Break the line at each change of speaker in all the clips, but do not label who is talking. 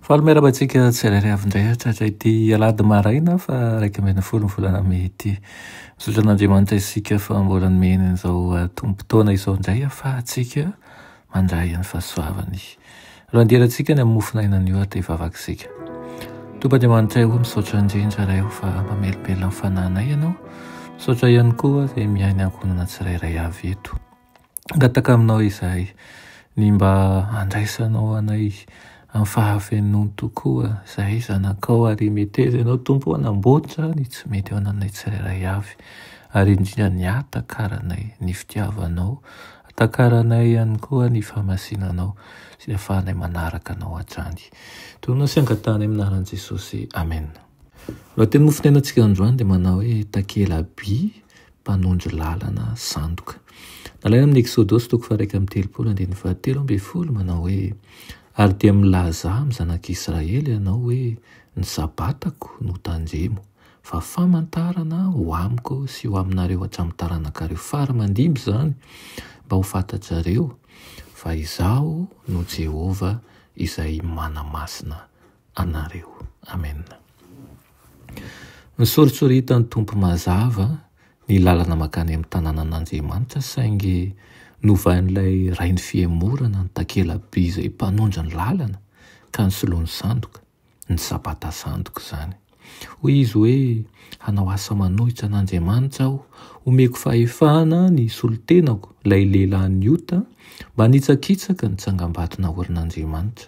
Fahalomerabantsika tsirairay avindray tratra ity alady maraina fa raika ambin'ny folo ny volana May ity. Misaotra an'Andriamanitra isika fa mbola nomeny an'izao tombom-potoana izao indray ahafahantsika mandray ny fahasoavany. Aloha andierantsika ny amin'ny mofinainany io atao hivavakisika. Tompo-Andriamanitra io misaotra indrindra ray io fa mamelibelona amin'ny fananay ianao. Misaotra ihany koa izay miainy ankonana tsirairay avy eto. Angataka aminao izahay ny mba andraisanao anay amin'ny fahafenony tokoa izay zanakao ary mety eza ianao tompo hanamboatra ny tsy mety ao ananay tsirairay avy ary indrindra ny atakaranay ny fitiavanao, atakaranay ihany koa ny famasinanao sy ahafahanay manaraka anao hatrany. Toy sy angatahana amin'ny anaran'i Jesosy. Amen. Raha teny mofinainantsika androany dia manao hoe takela-by mpanondro lalana sandoka. Nalaina amin'ny Exodosy 1:3-7 manao hoe ary dia milaza amin'ny zanak'Israely ianao hoe ny sabatako no tandremo fa famantarana ho amiko sy ho aminareo hatramin'ny taranaka-reo faramandimby izany mba ho fantatrareo fa izaho no Jehova izay manamasina anareo. Amen. Nisoritsoritany Tompo mazava ny lalana makany amin'ny tanànan'Andriamanitra saingy novain'ilay rainy fiemorana ny takela-by izay mpanondra ny lalana ka nisoloany sandoka, ny sabata sandoka izany. Hoy izy hoe hanao asa manohitra an'Andriamanitra aho, omeko fahefana ny solotenako ilay lehilahy ota mba nitsakitsaka ny tsangam-bato nahorin'Andriamanitra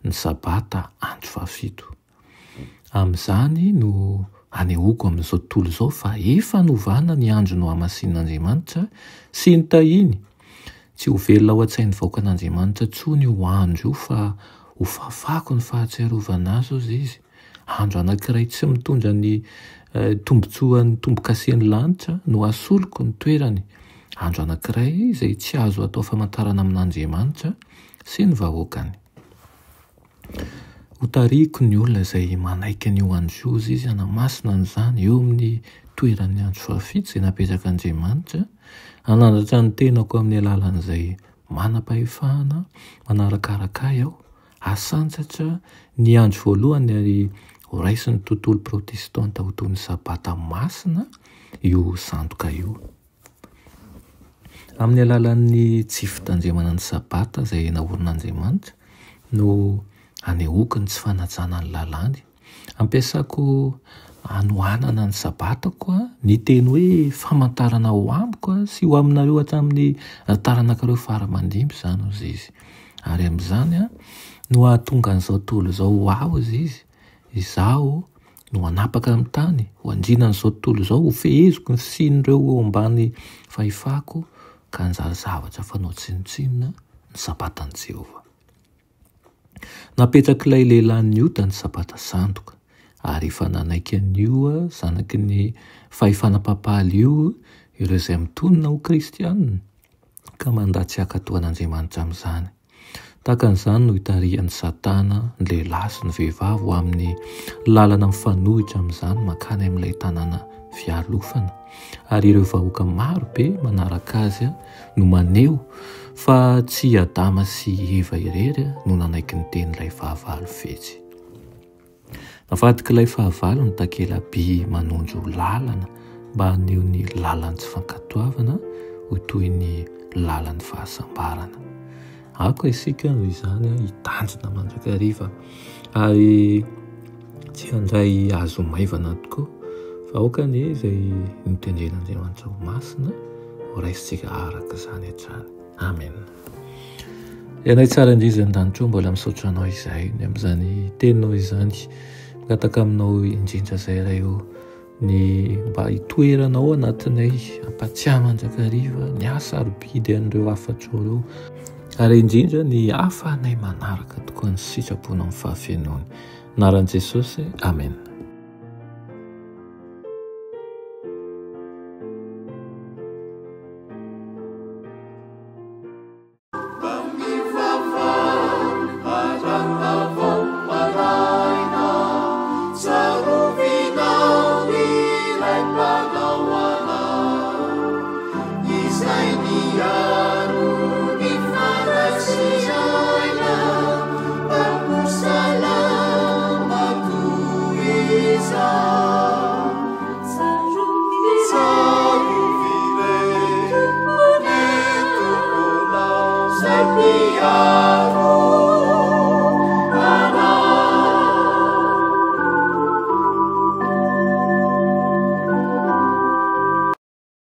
ny sabata andro fafito. Amin'izany no anehoako amin'izao tontolo izao fa efa novana ny andro no hamasin'Andriamanitra sy ny tahiny. Tsy ho velona ao an-tsain'ny vahoakan'Andriamanitra tsony io andro io fa ho fafako ny fahatsiarovana azy izy. Andro anankiray tsy mitondra ny tombotsoan'ny tombo-kasian'ny lanitra no asoloko ny toerany. Andro anankiray izay tsy azo atao famantarana amin'Andriamanitra sy ny vahoakany. Ho tariko ny olona izay manaiky an'io andro io izy hanamasina an'izany eo amin'ny toeran'ny andro fafito izay napetraka Andriamanitra, hanandratra ny tenako amin'ny alalan'izay manam-pahefana manarakaraka aho, asantsatra ny andro voalohany ary ho raisin'ny tontolo protestanta ho toy ny sabata masina io sandoka io. Amin'ny alalan'ny tsy fitandremana ny sabata izay nahorin'Andriamanitra no anehoako ny tsy fanajana ny lalàny. Ampiasako anohanana ny sabatako ny teny hoe famantarana ho amiko sy ho aminareo hatramin'ny taranaka-reo faramandimby izany hozy izy. Ary amin'izany no ahatonga an'izao tontolo izao ho aho izy. Izaho no hanapaka amin'ny tany, ho andrina an'izao tontolo izao, ho feheziko ny sinireo eo ambany fahefako ka anjara zavatra fanao tsinotsinona ny sabatan'i Jehova. Napetraka ilay lehilahy niota ny sabata sandoka ary efa nanaiky an'io zanaky ny fahefanam-papaly io ireo izay mitonona ho kristianina ka mandatsy akatoan'Andriamanitra amin'izany. Tahaka an'izany no hitarihan'ny Satana ny lehilahy sy ny vehivavy ho amin'ny lalana mifanohitra amin'izany makany amin'ilay tanàna fialofana. Ary ireo vahoaka maro be manaraka azy no maneho fa tsy Adama sy Eva irery no nanaiky ny tenin'ilay fahavalo fetsy. Navadika ilay fahavalo ny takela-by manondro lalana mba haneho ny lalan'ny tsy fankatoavana ho toy ny lalan'ny fahasambarana. Ako isika noho izany hitanjona mandrakariva ary tsy handray azo maivana tokoa fa aokany izay nitendren'Andriamanitra ho masina ho raisitsika araka izany hatrany. Amen. Ianay tsara indrindra an-danitro mbola misaotra anao izahay ny amin'izany teninao izany. Mangataka aminao indrindra izay ray io ny mba hitoeranao anatinay hampatsiahy mandrakariva ny asa arobidy an'ireo afatro ireo ary indrindra ny hahafahanay manaraka tokoa ny sitraponao amin'ny fahafenony. Anaran'i Jesosy. Amen.